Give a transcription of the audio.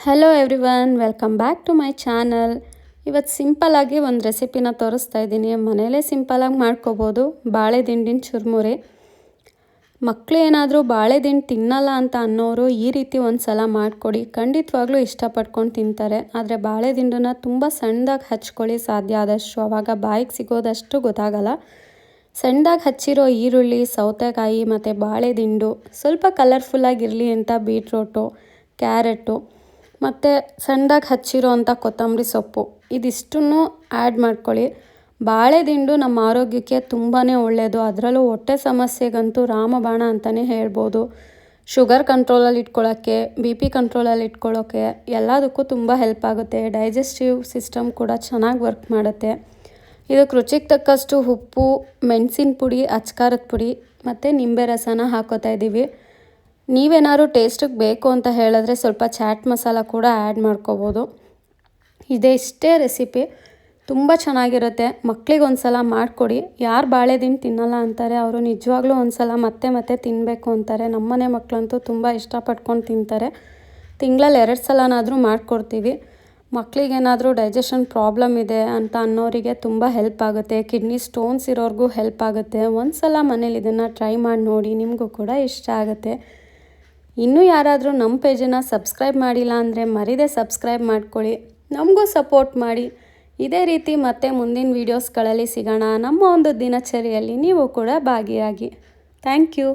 Hello everyone, welcome back to my channel. ಇವತ್ತು ಸಿಂಪಲ್ಲಾಗಿ ಒಂದು ರೆಸಿಪಿನ ತೋರಿಸ್ತಾ ಇದ್ದೀನಿ. ಮನೇಲೇ ಸಿಂಪಲ್ಲಾಗಿ ಮಾಡ್ಕೋಬೋದು. ಬಾಳೆ ದಿಂಡಿನ ಚುರುಮುರಿ. ಮಕ್ಕಳು ಏನಾದರೂ ಬಾಳೆ ದಿಂಡು ತಿನ್ನಲ್ಲ ಅಂತ ಅನ್ನೋರು ಈ ರೀತಿ ಒಂದು ಸಲ ಮಾಡಿಕೊಡಿ, ಖಂಡಿತವಾಗ್ಲೂ ಇಷ್ಟಪಟ್ಕೊಂಡು ತಿಂತಾರೆ. ಆದರೆ ಬಾಳೆ ದಿಂಡನ್ನ ತುಂಬ ಸಣ್ಣದಾಗಿ ಹಚ್ಕೊಳ್ಳಿ ಸಾಧ್ಯ ಆದಷ್ಟು, ಆವಾಗ ಬಾಯಿಗೆ ಸಿಗೋದಷ್ಟು ಗೊತ್ತಾಗಲ್ಲ. ಸಣ್ಣದಾಗಿ ಹಚ್ಚಿರೋ ಈರುಳ್ಳಿ, ಸೌತೆಕಾಯಿ ಮತ್ತು ಬಾಳೆ ದಿಂಡು, ಸ್ವಲ್ಪ ಕಲರ್ಫುಲ್ಲಾಗಿರಲಿ ಅಂತ ಬೀಟ್ರೋಟು, ಕ್ಯಾರೆಟು ಮತ್ತು ಸಣ್ಣದಾಗಿ ಹಚ್ಚಿರೋ ಅಂಥ ಕೊತ್ತಂಬರಿ ಸೊಪ್ಪು ಇದಿಷ್ಟನ್ನು ಆ್ಯಡ್ ಮಾಡ್ಕೊಳ್ಳಿ. ಬಾಳೆ ದಿಂಡು ನಮ್ಮ ಆರೋಗ್ಯಕ್ಕೆ ತುಂಬಾ ಒಳ್ಳೆಯದು. ಅದರಲ್ಲೂ ಹೊಟ್ಟೆ ಸಮಸ್ಯೆಗಂತೂ ರಾಮಬಾಣ ಅಂತಲೇ ಹೇಳ್ಬೋದು. ಶುಗರ್ ಕಂಟ್ರೋಲಲ್ಲಿ ಇಟ್ಕೊಳ್ಳೋಕ್ಕೆ, BP ಕಂಟ್ರೋಲಲ್ಲಿ ಇಟ್ಕೊಳ್ಳೋಕ್ಕೆ ಎಲ್ಲದಕ್ಕೂ ತುಂಬ ಹೆಲ್ಪ್ ಆಗುತ್ತೆ. ಡೈಜೆಸ್ಟಿವ್ ಸಿಸ್ಟಮ್ ಕೂಡ ಚೆನ್ನಾಗಿ ವರ್ಕ್ ಮಾಡುತ್ತೆ. ಇದಕ್ಕೆ ರುಚಿಗೆ ತಕ್ಕಷ್ಟು ಉಪ್ಪು, ಮೆಣಸಿನ ಪುಡಿ, ಅಚ್ಕಾರದ ಪುಡಿ ಮತ್ತು ನಿಂಬೆ ರಸನ ಹಾಕೋತಾ ಇದ್ದೀವಿ. ನೀವೇನಾದ್ರು ಟೇಸ್ಟಿಗೆ ಬೇಕು ಅಂತ ಹೇಳಿದ್ರೆ ಸ್ವಲ್ಪ ಚಾಟ್ ಮಸಾಲ ಕೂಡ ಆ್ಯಡ್ ಮಾಡ್ಕೋಬೋದು. ಇಷ್ಟೇ ರೆಸಿಪಿ ತುಂಬ ಚೆನ್ನಾಗಿರುತ್ತೆ. ಮಕ್ಕಳಿಗೆ ಒಂದು ಸಲ ಮಾಡಿಕೊಡಿ. ಯಾರು ಬಾಳೆ ದಿಂಡು ತಿನ್ನಲ್ಲ ಅಂತಾರೆ ಅವರು ನಿಜವಾಗ್ಲೂ ಒಂದು ಸಲ ಮತ್ತೆ ಮತ್ತೆ ತಿನ್ನಬೇಕು ಅಂತಾರೆ. ನಮ್ಮನೆ ಮಕ್ಕಳಂತೂ ತುಂಬ ಇಷ್ಟಪಟ್ಕೊಂಡು ತಿಂತಾರೆ. ತಿಂಗಳಲ್ಲಿ 2 ಸಲನಾದರೂ ಮಾಡಿಕೊಡ್ತೀವಿ. ಮಕ್ಕಳಿಗೇನಾದರೂ ಡೈಜೆಷನ್ ಪ್ರಾಬ್ಲಮ್ ಇದೆ ಅಂತ ಅನ್ನೋರಿಗೆ ತುಂಬ ಹೆಲ್ಪ್ ಆಗುತ್ತೆ. ಕಿಡ್ನಿ ಸ್ಟೋನ್ಸ್ ಇರೋರಿಗೂ ಹೆಲ್ಪ್ ಆಗುತ್ತೆ. ಒಂದು ಸಲ ಮನೇಲಿ ಇದನ್ನು ಟ್ರೈ ಮಾಡಿ ನೋಡಿ, ನಿಮಗೂ ಕೂಡ ಇಷ್ಟ ಆಗುತ್ತೆ. ಇನ್ನೂ ಯಾರಾದರೂ ನಮ್ಮ ಪೇಜನ್ನು ಸಬ್ಸ್ಕ್ರೈಬ್ ಮಾಡಿಲ್ಲ ಅಂದರೆ ಮರೀದೆ ಸಬ್ಸ್ಕ್ರೈಬ್ ಮಾಡ್ಕೊಳ್ಳಿ. ನಮಗೂ ಸಪೋರ್ಟ್ ಮಾಡಿ. ಇದೇ ರೀತಿ ಮತ್ತೆ ಮುಂದಿನ ವೀಡಿಯೋಸ್ಗಳಲ್ಲಿ ಸಿಗೋಣ. ನಮ್ಮ ಒಂದು ದಿನಚರಿಯಲ್ಲಿ ನೀವು ಕೂಡ ಭಾಗಿಯಾಗಿ. Thank you.